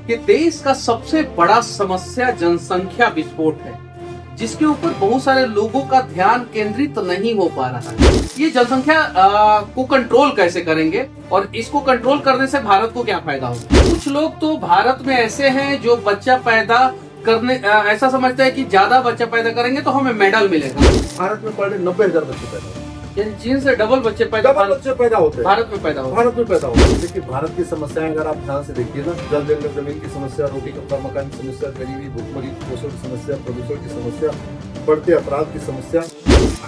कि देश का सबसे बड़ा समस्या जनसंख्या विस्फोट है, जिसके ऊपर बहुत सारे लोगों का ध्यान केंद्रित नहीं हो पा रहा है। ये जनसंख्या को कंट्रोल कैसे करेंगे और इसको कंट्रोल करने से भारत को क्या फायदा होगा। कुछ लोग तो भारत में ऐसे हैं जो बच्चा पैदा करने ऐसा समझते हैं कि ज्यादा बच्चा पैदा करेंगे तो हमें मेडल मिलेगा। भारत में पर डे 90,000 बच्चे पैदा होते हैं। चीन से डबल बच्चे पैदा होते हैं भारत में पैदा होते हैं। भारत में पैदा होते हैं। देखिए, भारत की समस्याएं अगर आप ध्यान से देखिए ना, जल जंगल जमीन की समस्या, रोटी कपड़ा मकान की समस्या, गरीबी भूखमरी कुपोषण की समस्या, प्रदूषण की समस्या, बढ़ते अपराध की समस्या।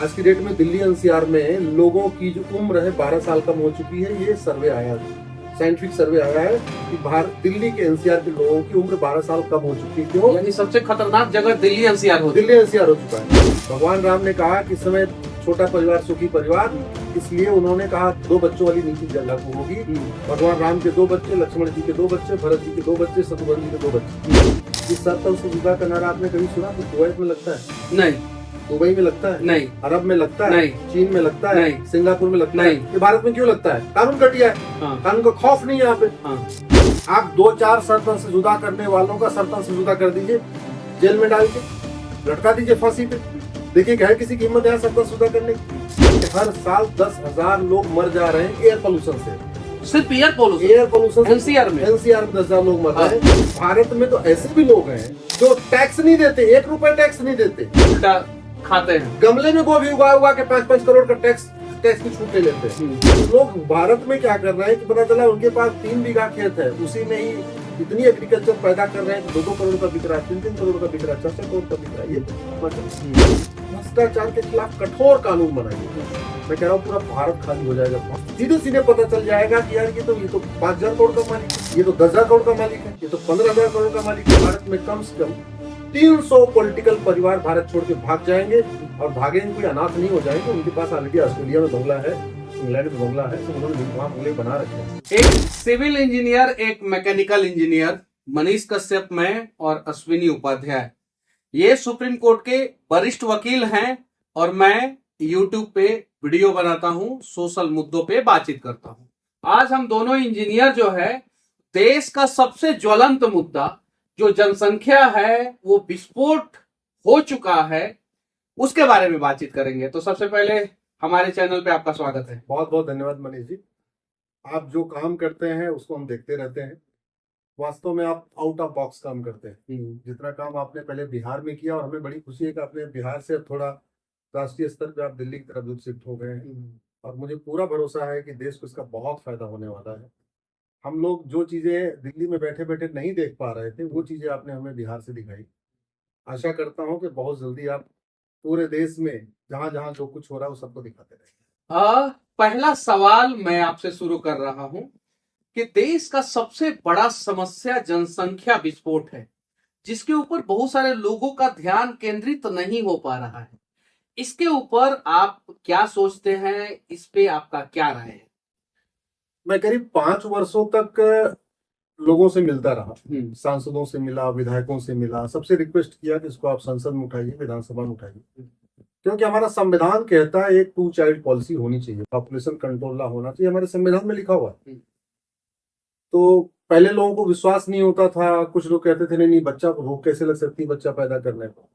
आज की डेट में दिल्ली एनसीआर में लोगों की जो उम्र है 12 साल कम हो चुकी है। ये सर्वे आया है, साइंटिफिक सर्वे आया है कि भारत दिल्ली के एनसीआर के लोगों की उम्र 12 साल कम हो चुकी है। क्यों? यानी सबसे खतरनाक जगह दिल्ली एनसीआर हो चुका है। भगवान राम ने कहा कि इस समय छोटा परिवार सुखी परिवार, इसलिए उन्होंने कहा 2 बच्चों वाली नीति लागू होगी। भगवान राम के 2 बच्चे, लक्ष्मण जी के 2 बच्चे, भरत जी के 2 बच्चे, शत्रुघ्न जी के 2 बच्चे। इस सर्तल से जुदा का नारा आपने कभी सुना? तो कुवैत में लगता है नहीं, दुबई में लगता है नहीं, अरब में लगता है नहीं, चीन में लगता है नहीं, सिंगापुर में लगता है। ये भारत में क्यों लगता है? कानून घटिया है। कानून का खौफ नहीं है यहाँ पे। आप 2-4 सर्तल से जुदा करने वालों का सर्तल से जुदा कर दीजिए, जेल में डाल के लटका दीजिए फांसी पे। देखिए क्या है किसी की हिम्मत है सर्तल जुदा करने की? हर साल 10,000 लोग मर जा रहे हैं एयर पोल्यूशन से। सिर्फ एयर पोल्यूशन एनसीआर में 10,000 लोग मर रहे हैं। भारत में तो ऐसे भी लोग हैं जो टैक्स नहीं देते, 1 रुपए टैक्स नहीं देते, खाते हैं। गमले में गोभी उगा के 5-5 करोड़ का टैक्स की छूट ले लेते हैं। लोग भारत में क्या कर रहे हैं कि पता चला उनके पास 3 बीघा खेत है, उसी में ही इतनी एग्रीकल्चर पैदा कर रहे हैं कि 2-2 करोड़ का बिक रहा है, 3-3 करोड़ का बिक रहा है, 4-4 करोड़ का बिक रहा है। ये भ्रष्टाचार के खिलाफ कठोर कानून बनाइए। मैं कह रहा हूँ पूरा भारत खाली हो जाएगा। सीधे पता चल जाएगा कि यार ये तो 5,000 करोड़ का मालिक है, ये तो 10,000 करोड़ का मालिक है, ये तो 15,000 करोड़ का मालिक है। भारत में कम से कम 300 पॉलिटिकल परिवार भारत छोड़ के भाग जाएंगे, और भागेंगे कोई अनाथ नहीं हो जाएंगे। उनके पास ऑलरेडी ऑस्ट्रेलिया में बंगला है, इंग्लैंड में बंगला है, तो उन्होंने वहां बंगले बना रखे हैं। एक सिविल इंजीनियर, एक मैकेनिकल इंजीनियर, मनीष कश्यप में और अश्विनी उपाध्याय, ये सुप्रीम कोर्ट के वरिष्ठ वकील हैं और मैं यूट्यूब पे वीडियो बनाता हूं, सोशल मुद्दों पे बातचीत करता हूं। आज हम दोनों इंजीनियर जो है देश का सबसे ज्वलंत मुद्दा जो जनसंख्या है वो विस्फोट हो चुका है, उसके बारे में बातचीत करेंगे। तो सबसे पहले हमारे चैनल पे आपका स्वागत है। बहुत बहुत धन्यवाद मनीष जी। आप जो काम करते हैं उसको हम देखते रहते हैं। वास्तव में आप आउट ऑफ बॉक्स काम करते हैं। जितना काम आपने पहले बिहार में किया, और हमें बड़ी खुशी है कि आपने बिहार से थोड़ा राष्ट्रीय स्तर पे आप दिल्ली की तरफ शिफ्ट हो गए हैं, और मुझे पूरा भरोसा है कि देश को इसका बहुत फायदा होने वाला है। हम लोग जो चीजें दिल्ली में बैठे बैठे नहीं देख पा रहे थे, वो चीजें आपने हमें बिहार से दिखाई। आशा करता हूँ कि बहुत जल्दी आप पूरे देश में जहां जहां जो कुछ हो रहा है वो सबको दिखाते रहेंगे। पहला सवाल मैं आपसे शुरू कर रहा हूं कि देश का सबसे बड़ा समस्या जनसंख्या विस्फोट है, जिसके ऊपर बहुत सारे लोगों का ध्यान केंद्रित नहीं हो पा रहा है। इसके ऊपर आप क्या सोचते हैं? इस पे आपका क्या राय है? मैं करीब 5 वर्षों तक लोगों से मिलता रहा, सांसदों से मिला, विधायकों से मिला, सबसे रिक्वेस्ट किया कि इसको आप संसद में उठाइए, विधानसभा में उठाइए, क्योंकि हमारा संविधान कहता है एक 2 चाइल्ड पॉलिसी होनी चाहिए, पॉपुलेशन कंट्रोल ला होना चाहिए, हमारे संविधान में लिखा हुआ है। तो पहले लोगों को विश्वास नहीं होता था, कुछ लोग कहते थे नहीं बच्चा रोक कैसे लग सकती है बच्चा पैदा करने को।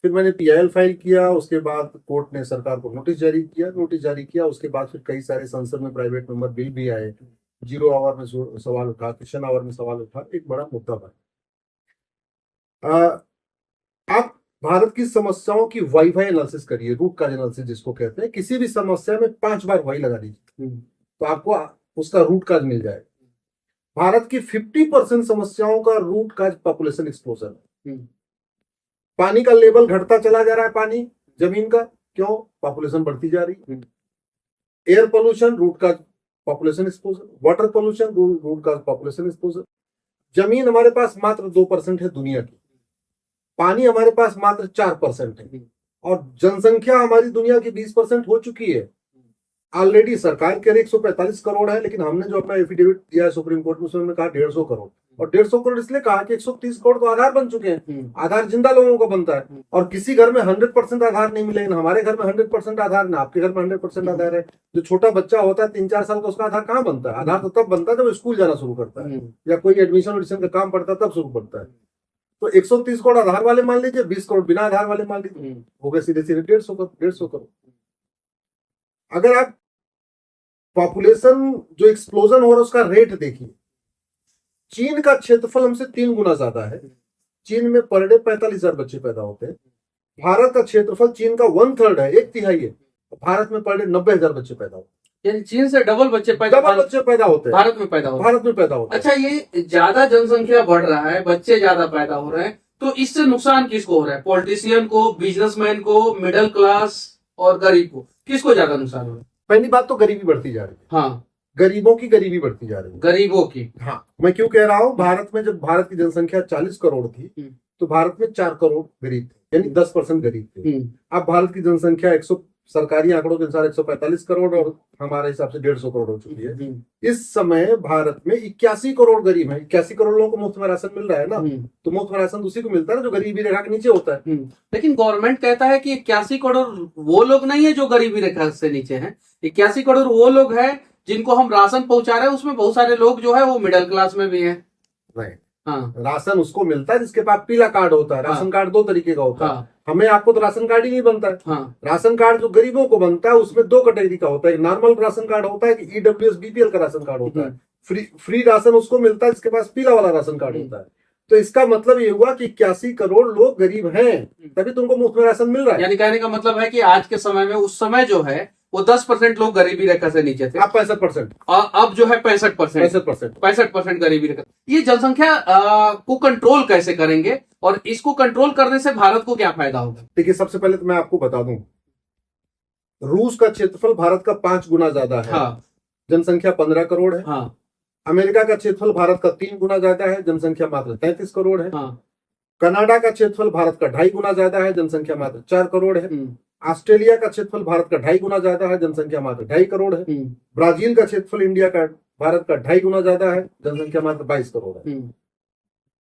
फिर मैंने PIL फाइल किया, उसके बाद कोर्ट ने सरकार को नोटिस जारी किया। उसके बाद फिर कई सारे संसद में प्राइवेट मेंबर बिल भी आए, 0 आवर में सवाल उठा, क्वेश्चन आवर में सवाल उठा, एक बड़ा मुद्दा बना। आप भारत की समस्याओं की वाईफाई एनालिसिस करिए, रूट काज एनालिसिस जिसको कहते हैं। किसी भी समस्या में 5 बार वाई लगा दीजिए तो आपको उसका रूट काज मिल जाएगा। भारत की 50% समस्याओं का रूट काज पॉपुलेशन एक्सप्लोजन है। पानी का लेवल घटता चला जा रहा है, पानी जमीन का, क्यों? पॉपुलेशन बढ़ती जा रही है। Air pollution root cause population exposure, water pollution root cause population exposure. जमीन हमारे पास मात्र 2% है दुनिया की, पानी हमारे पास मात्र 4% है, और जनसंख्या हमारी दुनिया की 20% हो चुकी है। ऑलरेडी सरकार के 145 करोड़ है, लेकिन हमने जो अपना एफिडेविट दिया है सुप्रीम कोर्ट में, उसमें कहा 150 करोड़। और 150 करोड़ इसलिए कहा कि 130 करोड़ तो आधार बन चुके हैं। हम्म, आधार जिंदा लोगों को बनता है हम्म। और किसी घर में 100% आधार नहीं मिलेगा। हमारे घर में 100% आधार, ना आपके घर में 100% आधार है। जो छोटा बच्चा होता है 3-4 साल का, उसका आधार कहाँ बनता है? आधार तो तब बनता है जब वो स्कूल जाना शुरू करता है या कोई एडमिशन का काम पड़ता है, तब शुरू पड़ता है। तो 130 करोड़ आधार वाले मान लीजिए, 20 करोड़ बिना आधार वाले मान लीजिए, हो गए सीधे सीधे 150 करोड़। अगर आप पॉपुलेशन जो एक्सप्लोजन हो रहा है उसका रेट देखिए, चीन का क्षेत्रफल हमसे 3 गुना ज्यादा है। चीन में पर डे 45,000 बच्चे पैदा होते हैं। भारत का क्षेत्रफल चीन का 1/3 है, 1/3 है। भारत में पर डे 90,000 बच्चे पैदा होते हैं। यानी चीन से डबल बच्चे बच्चे पैदा होते हैं भारत में पैदा होते हैं। भारत में पैदा होते हैं। अच्छा, ये ज्यादा जनसंख्या बढ़ रहा है, बच्चे ज्यादा पैदा हो रहे हैं, तो इससे नुकसान किसको हो रहा है? पॉलिटिशियन को, बिजनेसमैन को, मिडिल क्लास और गरीब को? किसको ज्यादा नुकसान हो रहा है? पहली बात तो गरीबी बढ़ती जा रही है। हाँ, गरीबों की गरीबी बढ़ती जा रही है। गरीबों की। हाँ, मैं क्यों कह रहा हूँ, भारत में जब भारत की जनसंख्या 40 करोड़ थी तो भारत में 4 करोड़ गरीब थे, यानी 10% गरीब थे। अब भारत की जनसंख्या 100 सरकारी आंकड़ों के अनुसार 145 करोड़ और हमारे हिसाब से 150 करोड़ हो चुकी है। इस समय भारत में 81 करोड़ गरीब है। 81 करोड़ लोगों को मुफ्त में राशन मिल रहा है ना, तो मुफ्त में राशन उसी को मिलता है ना जो गरीबी रेखा के नीचे होता है। लेकिन गवर्नमेंट कहता है कि 81 करोड़ वो लोग नहीं है जो गरीबी रेखा से नीचे हैं। 81 करोड़ वो लोग हैं जिनको हम राशन पहुंचा रहे हैं, उसमें बहुत सारे लोग जो है वो मिडिल क्लास में भी हैं। नहीं, हाँ, राशन उसको मिलता है जिसके पास पीला कार्ड होता है। राशन कार्ड 2 तरीके का होता है। हमें आपको तो राशन कार्ड ही नहीं बनता है। राशन कार्ड जो गरीबों को बनता है उसमें 2 कैटेगरी का होता है। एक नॉर्मल राशन कार्ड होता है, कि ईडब्ल्यूएस बीपीएल का राशन कार्ड होता है। फ्री राशन उसको मिलता है जिसके पास पीला वाला राशन कार्ड होता है। तो इसका मतलब ये हुआ कि 81 करोड़ लोग गरीब हैं, तभी तुमको मुफ्त में राशन मिल रहा है। यानी कहने का मतलब है कि आज के समय में, उस समय जो है वो 10% लोग गरीबी रेखा से नीचे थे। अब 65%, अब जो है 65% गरीबी रेखा। ये जनसंख्या को कंट्रोल कैसे करेंगे और इसको कंट्रोल करने से भारत को क्या फायदा होगा? देखिए, सबसे पहले तो मैं आपको बता दूं, रूस का क्षेत्रफल भारत का 5 गुना ज्यादा है। हाँ, जनसंख्या 15 करोड़ है। हाँ, अमेरिका का क्षेत्रफल भारत का 3 गुना ज्यादा है, जनसंख्या मात्र 33 करोड़ है। हाँ, कनाडा का क्षेत्रफल भारत का 2.5 गुना ज्यादा है, जनसंख्या मात्र 4 करोड़ है। ऑस्ट्रेलिया का क्षेत्रफल भारत का 2.5 गुना ज्यादा है, जनसंख्या मात्र 2.5 करोड़ है। ब्राजील का क्षेत्रफल इंडिया का भारत का 2.5 गुना ज्यादा है, जनसंख्या मात्र 22 करोड़ है।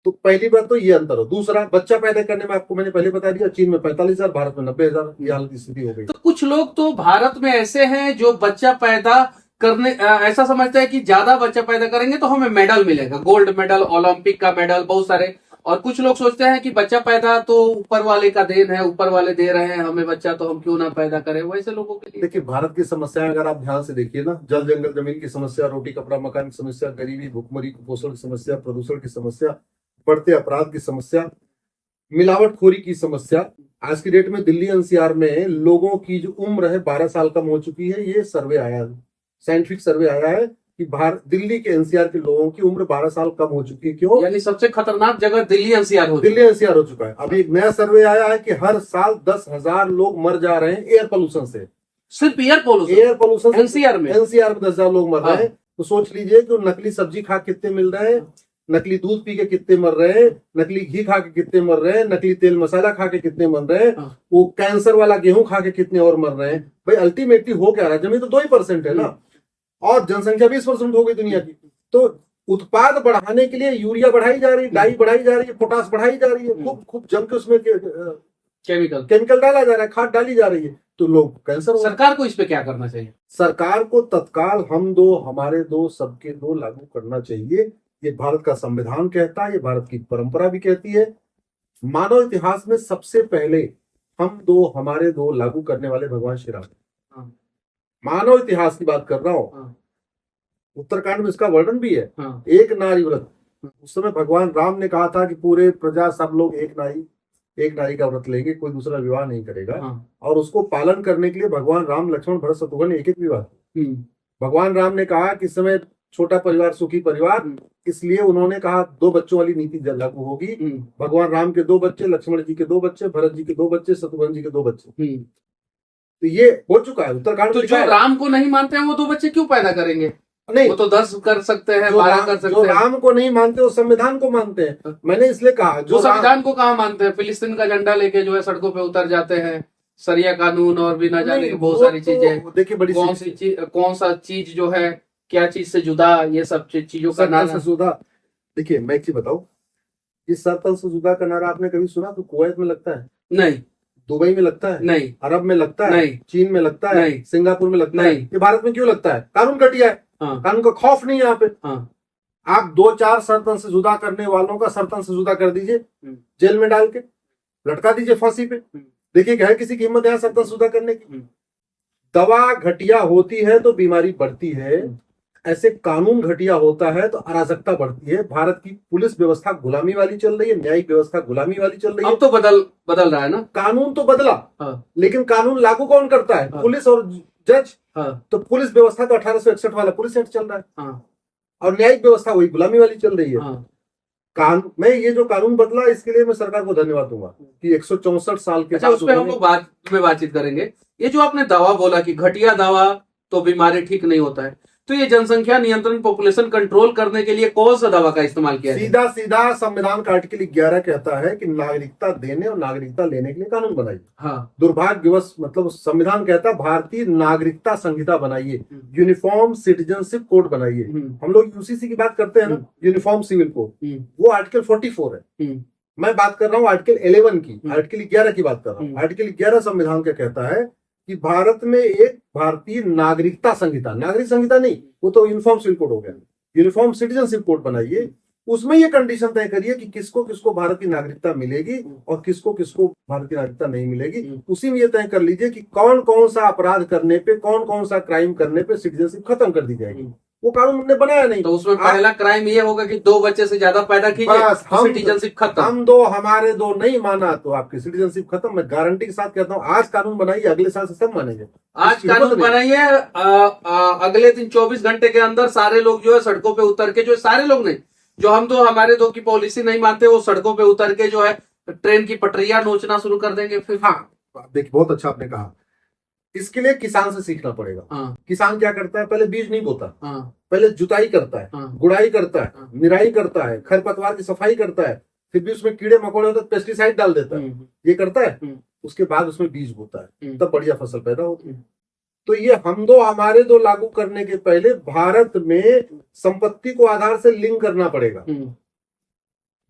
तो पहली बात तो ये अंतर हो। दूसरा, बच्चा पैदा करने में आपको मैंने पहले बता दिया, चीन में 45,000, भारत में 90,000 ये हालत स्थिति हो गई। तो कुछ लोग तो भारत में ऐसे हैं जो बच्चा पैदा करने ऐसा समझते हैं कि ज्यादा बच्चा पैदा करेंगे तो हमें मेडल मिलेगा, गोल्ड मेडल, ओलंपिक का मेडल, बहुत सारे। और कुछ लोग सोचते हैं कि बच्चा पैदा तो ऊपर वाले का देन है, ऊपर वाले दे रहे हैं हमें बच्चा, तो हम क्यों ना पैदा करें। वैसे लोगों के लिए देखिए, भारत की समस्याएं अगर आप ध्यान से देखिए ना, जल जंगल जमीन की समस्या, रोटी कपड़ा मकान की समस्या, गरीबी भुखमरी कुपोषण की समस्या, प्रदूषण की समस्या, बढ़ते अपराध की समस्या, मिलावटखोरी की समस्या। आज की डेट में दिल्ली एनसीआर में लोगों की जो उम्र है 12 साल कम हो चुकी है। ये सर्वे आया है, साइंटिफिक सर्वे आया है कि दिल्ली के एनसीआर के लोगों की उम्र 12 साल कम हो चुकी है। क्यों? यानी सबसे खतरनाक जगह दिल्ली एनसीआर हो चुका है। अभी एक नया सर्वे आया है कि हर साल 10,000 लोग मर जा रहे हैं एयर पोल्यूशन से। सिर्फ एयर पोल्यूशन एनसीआर में 10,000 लोग मर रहे हैं। तो सोच लीजिए कि नकली सब्जी खा कितने मिल रहे हैं, नकली दूध पी के कितने मर रहे हैं, नकली घी खा के कितने मर रहे हैं, नकली तेल मसाला खा के कितने मर रहे हैं, वो कैंसर वाला गेहूं खा के कितने और मर रहे हैं। भाई अल्टीमेटली हो क्या रहा है? जमीन तो 2% है ना, और जनसंख्या 20% हो गई दुनिया की। तो उत्पाद बढ़ाने के लिए यूरिया बढ़ाई जा रही है, डाई बढ़ाई जा रही है, पोटास बढ़ाई जा रही है, खूब जम के उसमें केमिकल डाला जा रहा है, खाद डाली जा रही है, तो लोग कैंसर। सरकार को इस पे क्या करना चाहिए? सरकार को तत्काल हम दो हमारे दो सबके दो लागू करना चाहिए। ये भारत का संविधान कहता है, ये भारत की परंपरा भी कहती है। मानव इतिहास में सबसे पहले हम दो हमारे दो लागू करने वाले भगवान श्री राम। मानव इतिहास की बात कर रहा हूँ। उत्तरकांड में इसका वर्णन भी है। एक नारी व्रत, उस समय भगवान राम ने कहा था कि पूरे प्रजा सब लोग एक नारी का व्रत लेंगे, कोई दूसरा विवाह नहीं करेगा। और उसको पालन करने के लिए भगवान राम, लक्ष्मण, भरत, शत्रुघ्न ने एक विवाह किया। भगवान राम ने कहा कि इस समय छोटा परिवार सुखी परिवार, इसलिए उन्होंने कहा 2 बच्चों वाली नीति लागू होगी। भगवान राम के 2 बच्चे, लक्ष्मण जी के 2 बच्चे, भरत जी के 2 बच्चे, शत्रुघ्न जी के 2 बच्चे। तो ये हो चुका है उत्तराखंड। तो जो राम को नहीं मानते हैं वो 2 बच्चे क्यों पैदा करेंगे? नहीं, वो तो 10 कर सकते हैं, 12 कर सकते हैं। जो राम को नहीं मानते वो संविधान को मानते हैं। मैंने इसलिए कहा जो संविधान को कहाँ मानते हैं? फिलिस्तीन का झंडा लेके जो है सड़कों पे उतर जाते हैं, सरिया कानून और भी ना जाने बहुत सारी चीजें। देखिए, बड़ी कौन सा चीज जो है क्या चीज से जुदा, ये सब चीजों का नाम जुदा। देखिए मैं एक चीज बताऊं, इस सरतल से जुदा का नारा आपने कभी सुना? तो कुवैत में लगता है, नहीं, दुबई में लगता है, नहीं, अरब में लगता है, नहीं, चीन में लगता है, नहीं, सिंगापुर में लगता है। नहीं। ये भारत में क्यों लगता है? कानून घटिया है, हाँ, कानून का खौफ नहीं है यहाँ पे। हाँ, आप 2-4 सरतन से जुदा करने वालों का सरतन से जुदा कर दीजिए, जेल में डाल के लटका दीजिए फांसी पे। देखिए क्या है किसी की हिम्मत है सरतन से जुदा करने की? दवा घटिया होती है तो बीमारी बढ़ती है, ऐसे कानून घटिया होता है तो अराजकता बढ़ती है। भारत की पुलिस व्यवस्था गुलामी वाली चल रही है, न्यायिक व्यवस्था गुलामी वाली चल रही है। अब तो बदल रहा है ना। कानून तो बदला, हाँ, लेकिन कानून लागू कौन करता है? हाँ। पुलिस और जज। हाँ, तो पुलिस व्यवस्था तो 1861 वाला पुलिस एक्ट चल रहा है, हाँ, और न्यायिक व्यवस्था वही गुलामी वाली चल रही है। हाँ, मैं ये जो कानून बदला इसके लिए मैं सरकार को धन्यवाद दूंगा कि 164 साल के अच्छा, बाद उस पर हम लोग बाद में बातचीत करेंगे। ये जो आपने दावा बोला कि घटिया दावा तो बीमारी ठीक नहीं होता है, तो ये जनसंख्या नियंत्रण, पॉपुलेशन कंट्रोल करने के लिए कौन सा दवा का इस्तेमाल किया है? सीधा सीधा संविधान का आर्टिकल 11 कहता है कि नागरिकता देने और नागरिकता लेने के लिए कानून बनाइए। हाँ, दुर्भाग्यवश मतलब संविधान कहता है भारतीय नागरिकता संहिता बनाइए, यूनिफॉर्म सिटीजनशिप कोड बनाइए। हम लोग यूसीसी की बात करते हैं ना, यूनिफॉर्म सिविल कोड, वो आर्टिकल 44 है। मैं बात कर रहा हूँ आर्टिकल 11 की, आर्टिकल 11 की बात कर रहा हूँ। आर्टिकल 11 संविधान का कहता है कि भारत में एक भारतीय नागरिकता संहिता, नागरिक संहिता नहीं, वो तो यूनिफॉर्म सिविल कोड हो गया, यूनिफॉर्म सिटीजनशिप कोड बनाइए। उसमें ये कंडीशन तय करिए कि किसको किसको भारत की नागरिकता मिलेगी और किसको किसको भारत की नागरिकता नहीं मिलेगी। उसी में ये तय कर लीजिए कि कौन कौन सा अपराध करने पे, कौन कौन सा क्राइम करने पे सिटीजनशिप खत्म कर दी जाएगी। वो कानून हमने बनाया नहीं। तो उसमें पहला क्राइम ये होगा कि 2 बच्चे से ज्यादा पैदा कीजिए, तो सिटीजनशिप खत्म। हम दो हमारे दो नहीं माना तो आपकी सिटीजनशिप खत्म। मैं गारंटी के साथ कहता हूँ, आज कानून बनाइए, अगले साल से सब मानेंगे। आज कानून बनाइए, अगले दिन 24 घंटे के अंदर सारे लोग जो है सड़कों पे उतर के, जो सारे लोग नहीं, जो हम दो हमारे दो की पॉलिसी नहीं मानते, वो सड़कों पे उतर के जो है ट्रेन की पटरियां नोचना शुरू कर देंगे फिर। हाँ देखिए, बहुत अच्छा आपने कहा। इसके लिए किसान से सीखना पड़ेगा। हाँ, किसान क्या करता है? पहले बीज नहीं बोता, हाँ, पहले जुताई करता है, हाँ, गुड़ाई करता है, हाँ, निराई करता है, खरपतवार की सफाई करता है, फिर भी उसमें कीड़े मकोड़े होते तो पेस्टिसाइड डाल देता है, ये करता है। उसके बाद उसमें बीज बोता है, तब बढ़िया फसल पैदा होती है। तो ये हम दो हमारे दो लागू करने के पहले भारत में संपत्ति को आधार से लिंक करना पड़ेगा।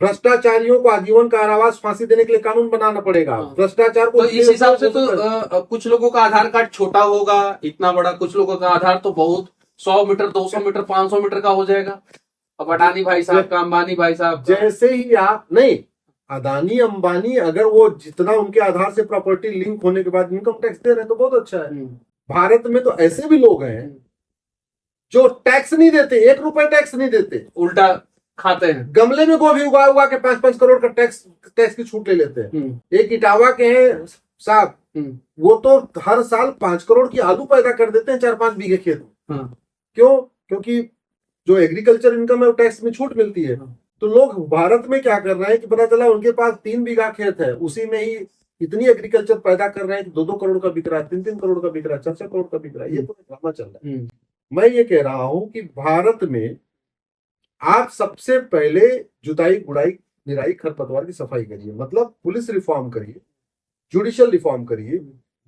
भ्रष्टाचारियों को आजीवन कारावास, फांसी देने के लिए कानून बनाना पड़ेगा। भ्रष्टाचार को तो इस हिसाब से तो कुछ लोगों का आधार कार्ड छोटा होगा, इतना बड़ा, कुछ लोगों का आधार तो बहुत 100 मीटर, 200 मीटर, 500 मीटर का हो जाएगा। अब अडानी भाई साहब का, अंबानी भाई साहब, जैसे ही आप नहीं, अदानी अंबानी अगर वो जितना उनके आधार से प्रॉपर्टी लिंक होने के बाद इनकम टैक्स दे रहे हैं तो बहुत अच्छा है। भारत में तो ऐसे भी लोग हैं जो टैक्स नहीं देते, 1 रुपए टैक्स नहीं देते, उल्टा खाते हैं। गमले में गोभी उगा उगा के 5-5 करोड़ का टैक्स की छूट ले लेते हैं। एक इटावा के हैं साहब, वो तो हर साल 5 करोड़ की आलू पैदा कर देते हैं 4-5 बीघे खेत में। क्यों? क्योंकि जो एग्रीकल्चर इनकम है वो टैक्स में छूट मिलती है। तो लोग भारत में क्या कर रहे हैं कि पता चला उनके पास 3 बीघा खेत है, उसी में ही इतनी एग्रीकल्चर पैदा कर रहे हैं कि 2-2 करोड़ का बिक रहा है, 3-3 करोड़ का बिक रहा है, 4-4 करोड़ का बिक रहा है। ये तो ड्रामा चल रहा है। मैं ये कह रहा हूं कि भारत में आप सबसे पहले जुताई, गुड़ाई, निराई, खरपतवार की सफाई करिए, मतलब पुलिस रिफॉर्म करिए, जुडिशियल रिफॉर्म करिए,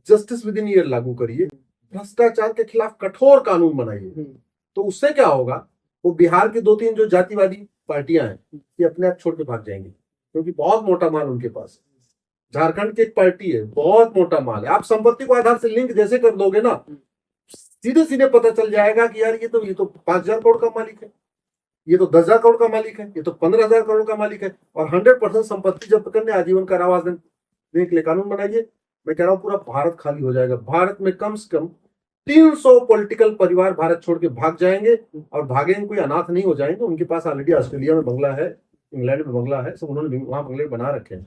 जस्टिस विद इन ईयर लागू करिए, भ्रष्टाचार के खिलाफ कठोर कानून बनाइए। तो उससे क्या होगा, वो बिहार की 2-3 जो जातिवादी पार्टियां हैं ये अपने आप छोड़ के भाग जाएंगी, क्योंकि बहुत मोटा माल उनके पास है। झारखंड की एक पार्टी है, बहुत मोटा माल है। आप संपत्ति को आधार से लिंक जैसे कर दोगे ना, सीधे सीधे पता चल जाएगा कि यार ये तो 5,000 करोड़ का मालिक है, ये तो 10,000 करोड़ का मालिक है, ये तो 15,000 करोड़ का मालिक है। और 100% संपत्ति जब्त करने, आजीवन कारावास देने के लिए कानून बनाइए। मैं कह रहा हूँ पूरा भारत खाली हो जाएगा। भारत में कम से कम 300 पॉलिटिकल परिवार भारत छोड़ के भाग जाएंगे, और भागेंगे, कोई अनाथ नहीं हो जाएंगे। उनके पास ऑलरेडी ऑस्ट्रेलिया में बंगला है, इंग्लैंड में बंगला है, सब उन्होंने वहां बंगले बना रखे हैं।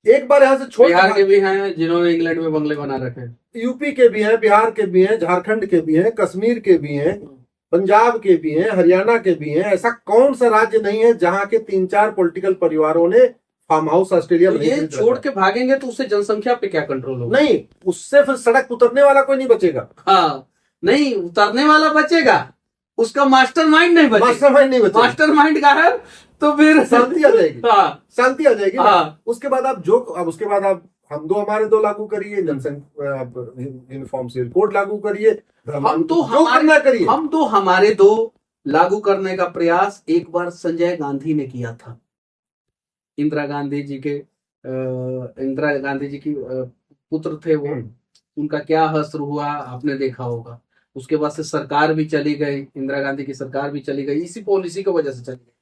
एक बार यहाँ से छोड़, बिहार के भी हैं जिन्होंने इंग्लैंड में बंगले बना रखे हैं, यूपी के भी हैं, बिहार के भी हैं, झारखंड के भी हैं, कश्मीर के भी हैं, पंजाब के भी हैं, हरियाणा के भी हैं। ऐसा कौन सा राज्य नहीं है जहाँ के 3-4 पॉलिटिकल परिवारों ने फार्म हाउस ऑस्ट्रेलिया में ये छोड़ के भागेंगे तो उससे जनसंख्या पे क्या कंट्रोल होगा? नहीं, उससे फिर सड़क उतरने वाला कोई नहीं बचेगा। हाँ, नहीं उतरने वाला बचेगा, उसका मास्टरमाइंड नहीं बचेगा। मास्टरमाइंड नहीं बचेगा, मास्टरमाइंड का है तो फिर शांति आ जाएगी। हाँ, शांति आ जाएगी। हाँ। उसके बाद उसके बाद आप हम दो हमारे दो लागू करिए, जनसंख्या यूनिफॉर्म सिविल कोड लागू करिए, हम तो हमारे दो लागू करने का प्रयास एक बार संजय गांधी ने किया था। इंदिरा गांधी जी के इंदिरा गांधी जी की पुत्र थे वो, उनका क्या हश्र हुआ आपने देखा होगा। उसके बाद से सरकार भी चली गई, इंदिरा गांधी की सरकार भी चली गई, इसी पॉलिसी की वजह से चली गई।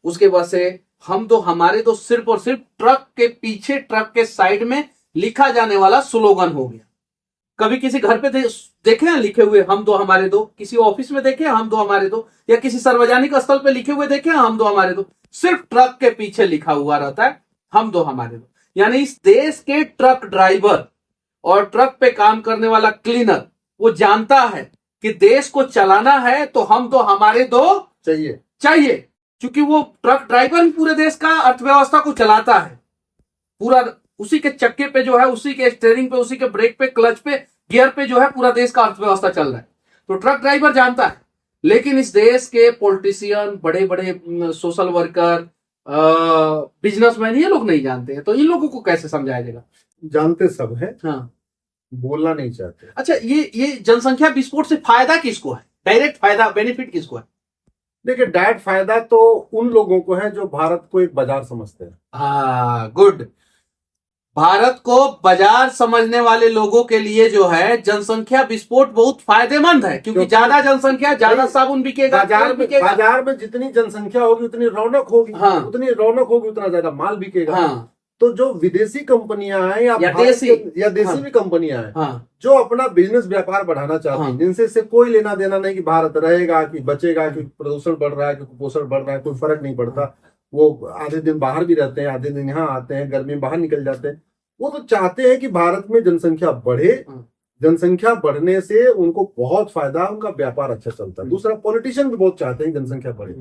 उसके बाद से हम तो हमारे तो सिर्फ और सिर्फ ट्रक के पीछे, ट्रक के साइड में लिखा जाने वाला स्लोगन हो गया। कभी किसी घर पे देखे हैं लिखे हुए हम दो हमारे दो? किसी ऑफिस में देखे हम दो हमारे दो? या किसी सार्वजनिक स्थल पे लिखे हुए देखे हम दो हमारे दो? सिर्फ ट्रक के पीछे लिखा हुआ रहता है हम दो हमारे दो। यानी इस देश के ट्रक ड्राइवर और ट्रक पे काम करने वाला क्लीनर वो जानता है कि देश को चलाना है तो हम दो हमारे दो चाहिए, क्योंकि वो ट्रक ड्राइवर ही पूरे देश का अर्थव्यवस्था को चलाता है। पूरा उसी के चक्के पे जो है, उसी के स्टीयरिंग पे, उसी के ब्रेक पे, क्लच पे, गियर पे जो है पूरा देश का अर्थव्यवस्था चल रहा है। तो ट्रक ड्राइवर जानता है, लेकिन इस देश के पॉलिटिशियन, बड़े बड़े सोशल वर्कर, बिजनेसमैन, ये लोग नहीं जानते हैं। तो इन लोगों को कैसे समझाया जाएगा? जानते सब है, हाँ, बोलना नहीं चाहते। अच्छा, ये जनसंख्या विस्फोट से फायदा किसको है? डायरेक्ट फायदा, बेनिफिट किसको है? देखिए, डायरेक्ट फायदा तो उन लोगों को है जो भारत को एक बाजार समझते हैं। हाँ, गुड। भारत को बाजार समझने वाले लोगों के लिए जो है जनसंख्या विस्फोट बहुत फायदेमंद है, क्योंकि ज्यादा जनसंख्या, ज्यादा साबुन बिकेगा, बाजार में जितनी जनसंख्या होगी उतनी रौनक होगी। हाँ, उतनी रौनक होगी उतना ज्यादा माल बिकेगा। हाँ, तो जो विदेशी कंपनियां हैं या देसी हाँ, भी कंपनियां हैं, हाँ, जो अपना बिजनेस व्यापार बढ़ाना चाहती हैं, जिनसे इससे कोई लेना देना नहीं कि भारत रहेगा कि बचेगा, कि प्रदूषण बढ़ रहा है, कि कुपोषण बढ़ रहा है, कोई फर्क नहीं पड़ता। वो आधे दिन बाहर भी रहते हैं, आधे दिन यहाँ आते हैं, गर्मी में बाहर निकल जाते हैं। वो तो चाहते हैं कि भारत में जनसंख्या बढ़े। जनसंख्या बढ़ने से उनको बहुत फायदा, उनका व्यापार अच्छा चलता है। दूसरा, पॉलिटिशियन भी बहुत चाहते हैं जनसंख्या बढ़े,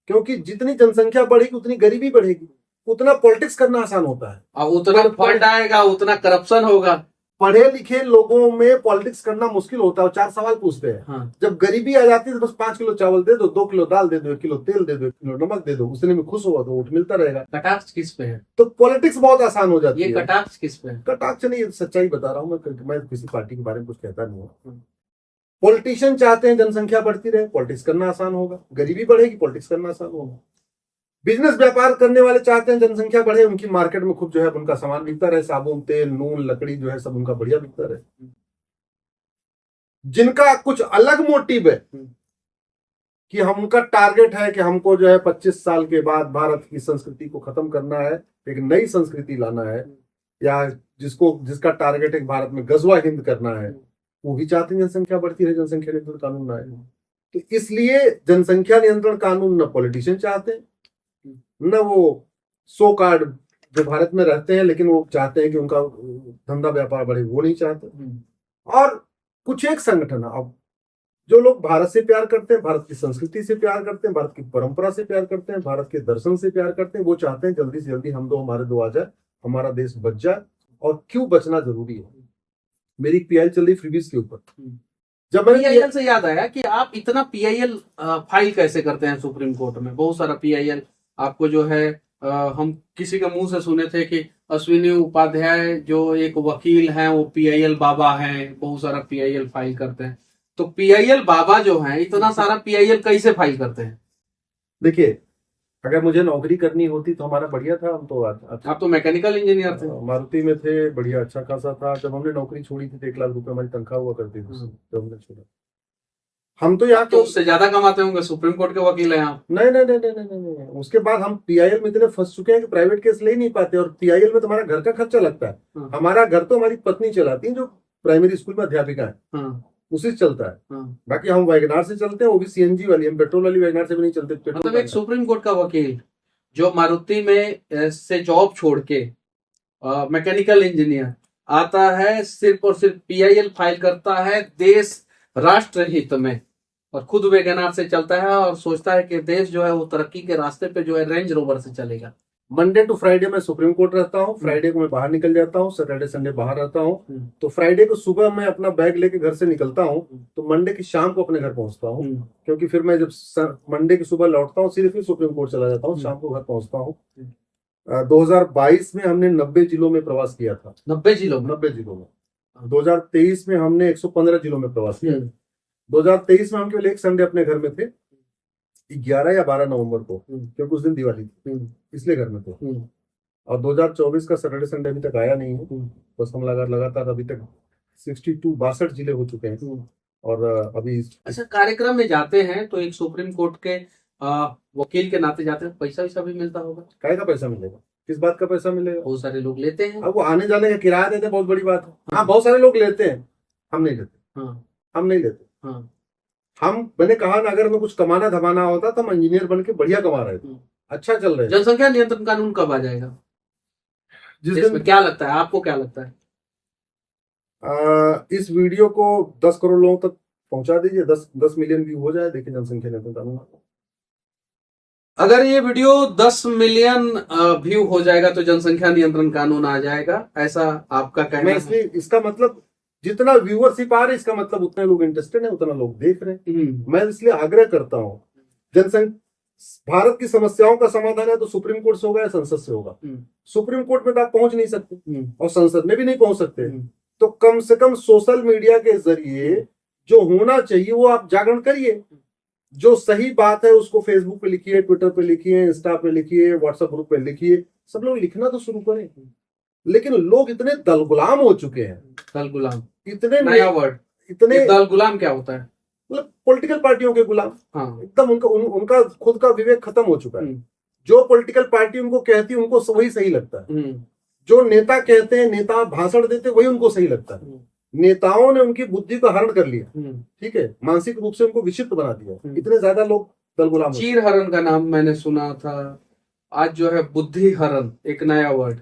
क्योंकि जितनी जनसंख्या बढ़ेगी उतनी गरीबी बढ़ेगी, उतना पॉलिटिक्स करना आसान होता है, और उतना फंड आएगा, उतना करप्शन होगा। पढ़े लिखे लोगों में पॉलिटिक्स करना मुश्किल होता है। 4 सवाल पूछते हैं। हाँ। जब गरीबी आ जाती है तो बस 5 किलो चावल दे दो, 2 किलो दाल दे दो, 1 किलो तेल दे दो, 1 किलो नमक दे दो, उतने में खुश होगा तो वोट मिलता रहेगा। कटाक्ष किस पे है? तो पॉलिटिक्स बहुत आसान हो जाती है। ये कटाक्ष किस पे है? कटाक्ष नहीं, सच्चाई बता रहा हूँ मैं किसी पार्टी के बारे में कुछ कहता नहीं हूँ। पॉलिटिशियन चाहते हैं जनसंख्या बढ़ती रहे, पॉलिटिक्स करना आसान होगा, गरीबी बढ़ेगी, पॉलिटिक्स करना आसान होगा। बिजनेस व्यापार करने वाले चाहते हैं जनसंख्या बढ़े, उनकी मार्केट में खूब जो है उनका सामान बिकता रहे, साबुन, तेल, नून, लकड़ी जो है सब उनका बढ़िया बिकता रहे। जिनका कुछ अलग मोटिव है कि हम, उनका टारगेट है कि हमको जो है 25 साल के बाद भारत की संस्कृति को खत्म करना है, एक नई संस्कृति लाना है, या जिसका टारगेट है भारत में गजवा हिंद करना है, वो भी चाहते हैं जनसंख्या बढ़ती रहे, जनसंख्या नियंत्रण कानून ना आए। तो इसलिए जनसंख्या नियंत्रण कानून न पॉलिटिशियन चाहते हैं, न वो सो कार्ड जो भारत में रहते हैं लेकिन वो चाहते हैं कि उनका धंधा व्यापार बढ़े, वो नहीं चाहते। और कुछ एक संगठन, अब जो लोग भारत से प्यार करते हैं, भारत की संस्कृति से प्यार करते हैं, भारत की परंपरा से प्यार करते हैं, भारत के दर्शन से प्यार करते हैं, वो चाहते हैं जल्दी से जल्दी हम दो हमारे दो आ जाए, हमारा देश बच जाए। और क्यों बचना जरूरी है? मेरी पीआईएल चल रही फ्रीबीज के ऊपर। जब पीआईएल से याद आया कि आप इतना पीआईएल फाइल कैसे करते हैं सुप्रीम कोर्ट में? बहुत सारा पीआईएल आपको जो है, हम किसी के मुंह से सुने थे कि अश्विनी उपाध्याय जो एक वकील हैं वो पीआईएल बाबा हैं, बहुत सारा पीआईएल फाइल करते हैं। तो पीआईएल बाबा जो हैं इतना सारा पीआईएल कैसे फाइल करते हैं? देखिए, अगर मुझे नौकरी करनी होती तो हमारा बढ़िया था। हम तो आप तो मैकेनिकल इंजीनियर थे, मारुति में थे, बढ़िया अच्छा खासा था। जब हमने नौकरी छोड़ी थी तो 1 लाख रुपए हमारी तनख्वाह हुआ करती थी जब हमने छोड़ा। हम तो यहाँ तो उससे ज्यादा कमाते होंगे, सुप्रीम कोर्ट के वकील हैं आप। नहीं। उसके बाद हम पीआईएल में इतने फंस चुके हैं कि प्राइवेट केस ले नहीं पाते, और पीआईएल में तुम्हारा घर का खर्चा लगता है। हमारा घर तो हमारी पत्नी चलाती है जो प्राइमरी स्कूल में अध्यापिका है, उसी से चलता है। बाकी हम वैगनार से चलते हैं, वो भी सीएनजी वाली, हम पेट्रोल वाली वैगनार से भी नहीं चलते। मतलब एक सुप्रीम कोर्ट का वकील जो मारुति में से जॉब छोड़ के मैकेनिकल इंजीनियर आता है, सिर्फ और सिर्फ पीआईएल फाइल करता है देश राष्ट्र हित में, और खुद वैगनार से चलता है और सोचता है कि देश जो है वो तरक्की के रास्ते पे जो है रेंज रोवर से चलेगा। मंडे टू फ्राइडे मैं सुप्रीम कोर्ट रहता हूँ, फ्राइडे को मैं बाहर निकल जाता हूँ, सैटरडे संडे बाहर रहता हूँ। तो फ्राइडे को सुबह मैं अपना बैग लेके घर से निकलता हूँ, तो मंडे की शाम को अपने घर पहुंचता हूँ, क्योंकि फिर मैं जब मंडे की सुबह लौटता हूँ सिर्फ ही सुप्रीम कोर्ट चला जाता हूँ, शाम को घर पहुंचता हूँ। 2022 में हमने 90 जिलों में प्रवास किया था। 90 जिलों में 2023 में हमने 115 जिलों में प्रवास किया। 2023 में हम केवल एक संडे अपने घर में थे, 11 या 12 नवंबर को, क्योंकि उस दिन दिवाली थी, इसलिए घर में थे। और 2024 का सैटरडे संडे अभी तक आया नहीं है। बस हम लगातार अभी तक 62 जिले हो चुके हैं। और अभी अच्छा, कार्यक्रम में जाते हैं तो एक सुप्रीम कोर्ट के वकील के नाते जाते हैं, पैसा वैसा भी मिलता होगा? काय का पैसा मिलेगा? किस बात का पैसा मिलेगा? बहुत सारे लोग लेते हैं। अब वो आने जाने का किराया देते हैं, बहुत बड़ी बात है। हाँ, बहुत सारे लोग लेते हैं, हम नहीं लेते। हाँ, हम नहीं लेते। हाँ, मैंने कहा ना, अगर हमें कुछ कमाना धमाना होता तो हम इंजीनियर बन के बढ़िया कमा रहे थे, अच्छा चल रहे थे। जनसंख्या नियंत्रण कानून कब आ जाएगा? जिस इसमें दिन क्या लगता है, आपको क्या लगता है? इस वीडियो को 10 करोड़ लोगों तक पहुंचा दीजिए, 10 मिलियन व्यू हो जाए, देखिए जनसंख्या नियंत्रण कानून। अगर ये वीडियो 10 मिलियन व्यू हो जाएगा तो जनसंख्या नियंत्रण कानून आ जाएगा, ऐसा आपका कहना मैं है? इसलिए, इसका मतलब जितना व्यूअरशिप आ रही है, इसका मतलब उतने लोग इंटरेस्टेड है, उतना लोग देख रहे हैं। मैं इसलिए आग्रह करता हूँ, भारत की समस्याओं का समाधान है तो सुप्रीम कोर्ट से होगा या संसद से होगा। सुप्रीम कोर्ट में तो आप पहुंच नहीं सकते और संसद में भी नहीं पहुंच सकते, तो कम से कम सोशल मीडिया के जरिए जो होना चाहिए वो आप जागरण करिए। जो सही बात है उसको फेसबुक पे लिखिए, ट्विटर पे लिखिए, इंस्टा पे लिखिए, व्हाट्सएप ग्रुप पे लिखिए, सब लोग लिखना तो शुरू करें। लेकिन लोग इतने दल गुलाम हो चुके हैं। दल गुलाम, इतने नया वर्ड। इतने दल गुलाम क्या होता है? मतलब पॉलिटिकल पार्टियों के गुलाम। हाँ, एकदम उनका खुद का विवेक खत्म हो चुका है। जो पॉलिटिकल पार्टी उनको कहती है उनको वही सही लगता है। जो नेता कहते हैं, नेता भाषण देते वही उनको सही लगता है। नेताओं ने उनकी बुद्धि को हरण कर लिया, ठीक है, मानसिक रूप से उनको विक्षिप्त बना दिया। इतने ज्यादा लोग दल गुलाम। चीर हरण का नाम मैंने सुना था, आज जो है बुद्धि हरण, एक नया वर्ड।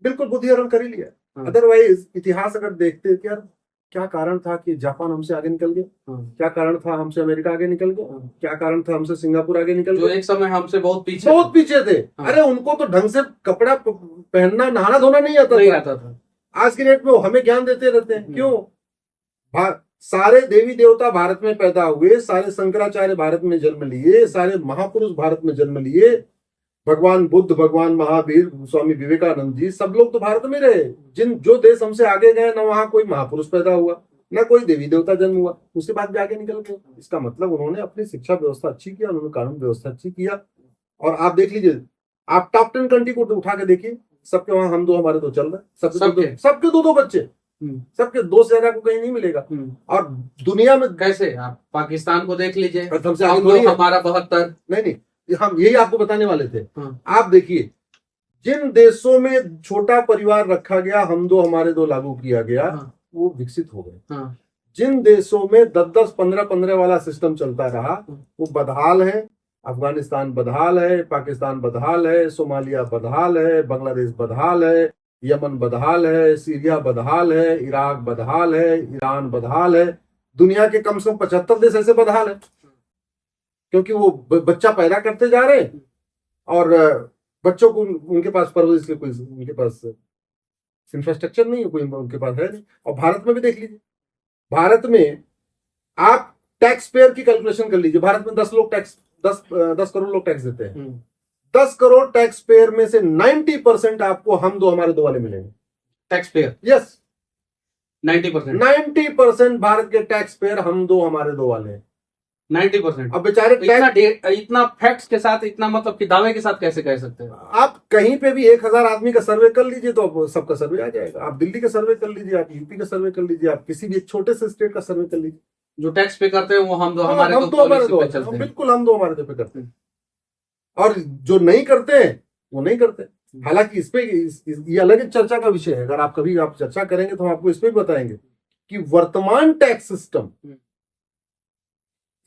बिल्कुल बुद्धि हरण कर ही लिया। अदरवाइज इतिहास अगर देखते कि यार क्या कारण था कि जापान हमसे आगे निकल गया, क्या कारण था हमसे अमेरिका आगे निकल गया, क्या कारण था हमसे सिंगापुर आगे निकल गया, जो एक समय हमसे बहुत पीछे थे। अरे उनको तो ढंग से कपड़ा पहनना, नहाना धोना नहीं आता था। आज के डेट में वो हमें ज्ञान देते रहते हैं। क्यों? सारे देवी देवता भारत में पैदा हुए, सारे शंकराचार्य भारत में जन्म लिए, सारे महापुरुष भारत में जन्म लिए, भगवान बुद्ध, भगवान महावीर, स्वामी विवेकानंद जी, सब लोग तो भारत में रहे। जो देश हमसे आगे गए ना वहां कोई महापुरुष पैदा हुआ, ना कोई देवी देवता जन्म हुआ, उसके बाद भी आगे निकल गए। इसका मतलब उन्होंने अपनी शिक्षा व्यवस्था अच्छी किया, उन्होंने कानून व्यवस्था अच्छी किया। और आप देख लीजिए, आप टॉप 10 कंट्री को उठा के देखिए, सबके वहां हम दो हमारे दो चल रहा है। सबके दो बच्चे, सबके 2 से ज्यादा को कहीं नहीं मिलेगा। और दुनिया में कैसे? आप पाकिस्तान को देख लीजिए, हमारा 72। नहीं, हम यही आपको बताने वाले थे। आप देखिए, जिन देशों में छोटा परिवार रखा गया, हम दो हमारे दो लागू किया गया, वो विकसित हो गए। जिन देशों में 10-10, 15-15 वाला सिस्टम चलता रहा, वो बदहाल है। अफगानिस्तान बदहाल है, पाकिस्तान बदहाल है, सोमालिया बदहाल है, बांग्लादेश बदहाल है, यमन बदहाल है, सीरिया बदहाल है, इराक बदहाल है, ईरान बदहाल है। दुनिया के कम से कम 75 देश ऐसे बदहाल है, क्योंकि वो बच्चा पैदा करते जा रहे हैं और बच्चों को उनके पास परवरिश के कोई उनके पास इंफ्रास्ट्रक्चर नहीं है, कोई उनके पास है नहीं। और भारत में भी देख लीजिए, भारत में आप टैक्स पेयर की कैलकुलेशन कर लीजिए। भारत में 10 करोड़ लोग टैक्स देते हैं। 10 करोड़ टैक्स पेयर में से 90% आपको हम दो हमारे दो वाले मिलेंगे। Tax payer? यस, 90% भारत के टैक्स पेयर हम दो हमारे दो वाले हैं। 90%। अब बेचारे इतना फैक्ट्स के साथ, इतना मतलब कि दावे के साथ कैसे कह सकते हैं? आप कहीं पे भी 1000 आदमी का सर्वे कर लीजिए तो सबका सर्वे आ जाएगा। आप दिल्ली का सर्वे कर लीजिए, आप यूपी का सर्वे कर लीजिए, आप किसी भी एक छोटे से स्टेट का सर्वे कर लीजिए। जो टैक्स पे करते हैं वो हम दो हमारे दो पे चलते हैं। बिल्कुल, हम दो हमारे दो पे करते हैं। और जो नहीं करते हैं वो नहीं करते। हालांकि इस पे ये अलग चर्चा का विषय है। अगर आप कभी आप चर्चा करेंगे तो हम आपको इस पे भी बताएंगे कि वर्तमान टैक्स सिस्टम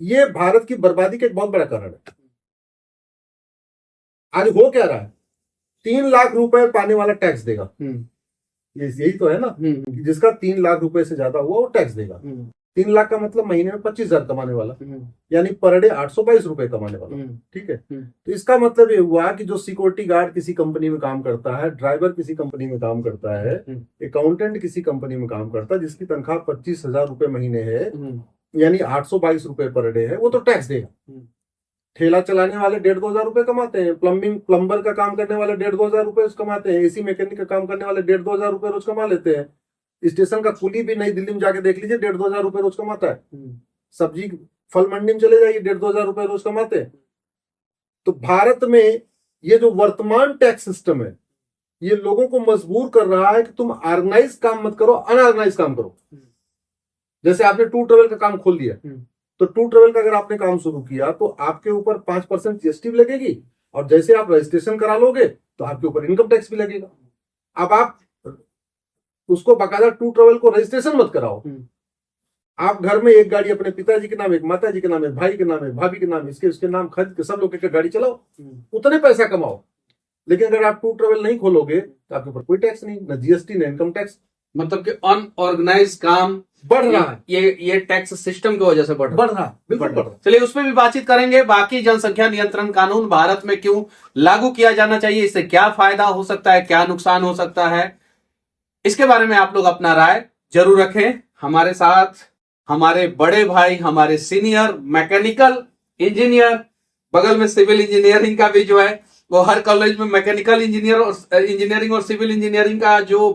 ये भारत की बर्बादी का एक बहुत बड़ा कारण है। आज हो क्या रहा है? 3 लाख रुपए पाने वाला टैक्स देगा। यही तो है ना, कि जिसका 3 लाख रुपए से ज्यादा हुआ वो टैक्स देगा। 3 लाख का मतलब महीने में 25,000 कमाने वाला, यानी पर डे 822 रुपए कमाने वाला। ठीक है, तो इसका मतलब ये हुआ कि जो सिक्योरिटी गार्ड किसी कंपनी में काम करता है, ड्राइवर किसी कंपनी में काम करता है, अकाउंटेंट किसी कंपनी में काम करता है, जिसकी तनख्वाह 25,000 रुपए महीने है, यानी 822 रुपए पर डे है, वो तो टैक्स देगा। ठेला चलाने वाले 1,500-2,000 रुपए कमाते हैं, प्लम्बर का काम करने वाले 1,500-2,000 रुपए कमाते हैं, एसी मैकेनिक का काम करने वाले 1,500-2,000 रुपए रोज कमा लेते हैं। स्टेशन का कुली भी नई दिल्ली में जाके देख लीजिए 1,500-2,000 रुपए रोज कमाता है। सब्जी फल मंडी में चले जाइए, 1,500-2,000 रुपए रोज कमाते हैं। तो भारत में ये जो वर्तमान टैक्स सिस्टम है, ये लोगों को मजबूर कर रहा है कि तुम ऑर्गेनाइज काम मत करो, अनऑर्गेनाइज काम करो। जैसे आपने टूर ट्रेवल का काम खोल दिया, तो टूर ट्रेवल का अगर आपने काम शुरू किया तो आपके ऊपर 5% जीएसटी भी लगेगी, और जैसे आप रजिस्ट्रेशन करा लोगे तो आपके ऊपर इनकम टैक्स भी लगेगा। अब आप उसको बाकायदा टूर ट्रेवल को रजिस्ट्रेशन मत कराओ, आप घर में एक गाड़ी अपने पिताजी के नाम, एक माताजी के नाम, एक भाई के नाम, एक भाभी के नाम, इसके उसके नाम खरीद के सब लोग एक गाड़ी चलाओ, उतने पैसा कमाओ। लेकिन अगर आप टूर ट्रेवल नहीं खोलोगे तो आपके ऊपर कोई टैक्स नहीं, न जीएसटी न इनकम टैक्स। मतलब कि अनऑर्गेनाइज काम बढ़ रहा है, ये टैक्स सिस्टम की वजह से बढ़ रहा है, बिल्कुल बढ़ रहा है। चलिए उस पर भी बातचीत करेंगे। बाकी जनसंख्या नियंत्रण कानून भारत में क्यों लागू किया जाना चाहिए, इससे क्या फायदा हो सकता है, क्या नुकसान हो सकता है, इसके बारे में आप लोग अपना राय जरूर रखें। हमारे साथ हमारे बड़े भाई, हमारे सीनियर मैकेनिकल इंजीनियर, बगल में सिविल इंजीनियरिंग का भी जो है वो हर कॉलेज में मैकेनिकल इंजीनियरिंग और सिविल इंजीनियरिंग का जो